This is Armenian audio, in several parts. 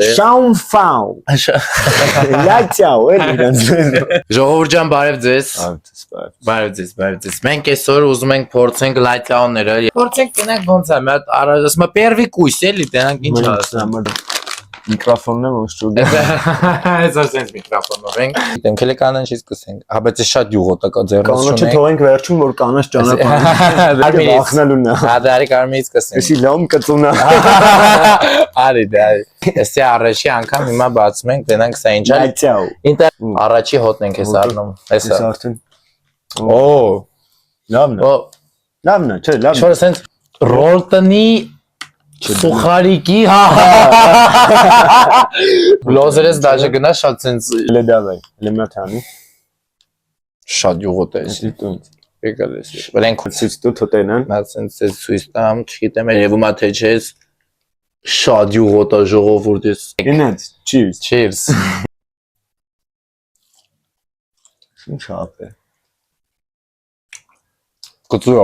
Շաունֆաու։ Լացյաու էլի։ Ժողովուրդ ջան, բարև ձեզ։ Բարև ձեզ։ Մենք այսօր ուզում ենք փորձենք լայթաուները։ Փորձենք գնանք ոնց է, մի հատ ասում եմ первый կույս էլի, տենանք ինչ ասեմ։ Միկրոֆոնն է ոնց Այսօր sense միկրոֆոնով ենք։ Գիտեմ, քելի կանան չի սկսենք։ Հա, բայց շատ յուղոտ է կա ձեռնից շունենք։ Կանոչը թողենք վերջում, որ կանաչ ճանապարհ։ Արի վախնալուն է։ Հա, դարի կարմից սկսենք։ Էսի լամ կծունա։ Արի, դարի։ Էսի առաջի անգամ հիմա բացում ենք, տենանք սա ինչ է։ Լացյաու։ Ինտեր առաջի հոտն ենք էս առնում։ Էսա։ Արդեն։ Օ, Լավն է։ Լավն է, չէ, լավն է։ Շորը sense ռոլտնի Սուխարիկի հա Լոզերես դաժե գնա շատ sense Լե դավայ, լե մաթանի։ Շատ յուղոտ է էսի։ Եկալ էսի։ Բրենք Ցույց տու թոտենան։ Նա sense ցույց տամ, չգիտեմ, երևում է թե չէ շատ յուղոտ է ժողովուրդ էս։ Գնաց, cheers։ Cheers։ Ինչ հապ է։ Կծու։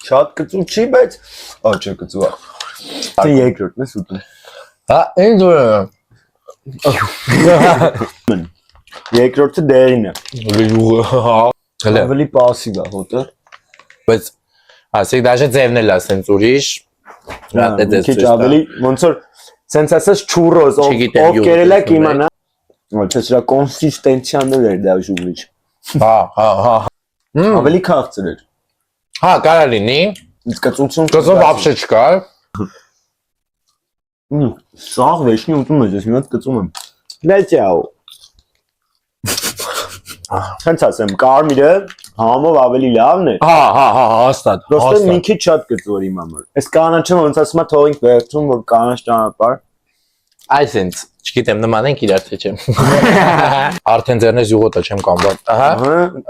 Շատ կծու չի, բայց չէ կծու է։ Դե երկրորդն է սուտում։ Հա, ինչ դու։ Երկրորդը դերին է։ Յուղը։ Հələ։ Ավելի пассив է հոտը։ Բայց ասեք դաժե ձևն էլ է sense ուրիշ։ Շատ է Քիչ ավելի ոնց որ sense ասես churros, ով կերել է կիմանա։ Ոչ սրա կոնսիստենցիան էլ էր դա ժուլիչ։ Հա։ Ավելի քաղցր էր։ Հա, կարա լինի։ Իսկ կծուցում Կծու вообще չկա։ Սաղ վեշնի ուտում ես, ես մի հատ կծում եմ։ Լեցյաու։ Հենց ասեմ, կարմիրը համով ավելի լավն է։ Հա, հաստատ։ Պրոստը մի քիչ շատ կծու էր իմ համար։ Այս կանաչը ոնց ասում է թողենք վերջում, որ կանաչ ճանապարհ։ Այսինքն, չգիտեմ, նման ենք իրար թե չեմ։ Արդեն ձեռնես յուղոտը չեմ կամբար։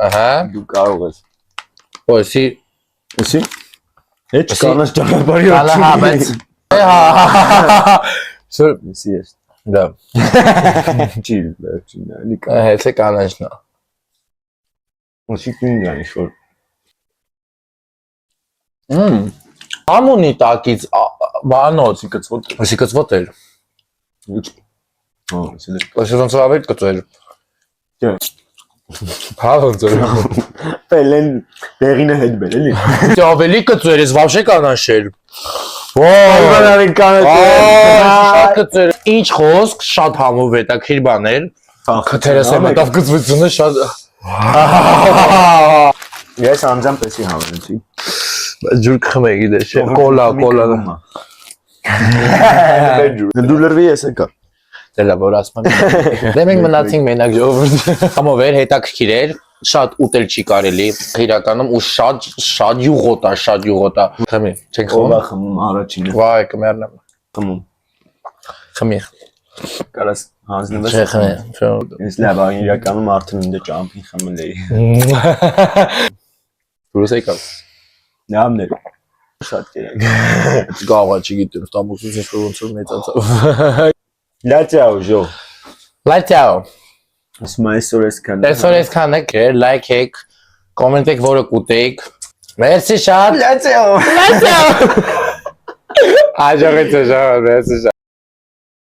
Ահա։ Դու կարող ես։ Ոյսի Ոսի։ Հետ կանաչ ճանապարհի հա, բայց հա։ Սուր Ոսի ես։ դա։ Ջիլ վերջին է, լիկա։ Հետը կանաչն է։ Ոսի կինգ է շոր։ Ամունի տակից բանոց կծվոտ։ Ոսի կծվոտ էր։ Հա, սելը։ Ոսի ոնց ավելի կծվել։ Չէ։ Հա ոնց էր։ Պելեն դերինը հետ բեր էլի։ Դե ավելի կծվել ես, вообще կանաչ էր։ Բարբարին կանաչ։ Շատ կծվել։ Ինչ խոսք, շատ համով հետաքրիր բաներ։ Քթերս եմ մտավ կծվությունը շատ։ Ես անձամբ էսի հավերեցի։ Ջուր խմեի գիտես, կոլա։ Դու լրվի ես եկա։ Դե լավ, որ ասում եմ։ Դե մենք մնացինք մենակ ժողովուրդ։ Համով էր հետաքրքիր էր, շատ ուտել չի կարելի, իրականում ու շատ յուղոտ է։ Խմի, չենք խմում։ Ո՞վ է խմում առաջինը։ Վայ, կմեռնեմ։ Խմում։ Խմի։ Կարաս հանձնվես։ Չէ, խմի։ Ես լավ, իրականում արդեն ինձ ճամփին խմել էի։ Դուրս եկավ։ Լավն էր։ Շատ կերակ։ Գավա չգիտեմ, ստամբուլից ինչ-որ ոնց որ մեծացավ։ Լացյաու ժո։ Լայթյաու։ Ասում այսօր էսքան։ Այսօր այսքան եք, լայք եք, կոմենտեք, որը կուտեիք։ Մերսի շատ։ Լացյաու։ Լայթյաու։ Աջողեցա, մերսի շատ։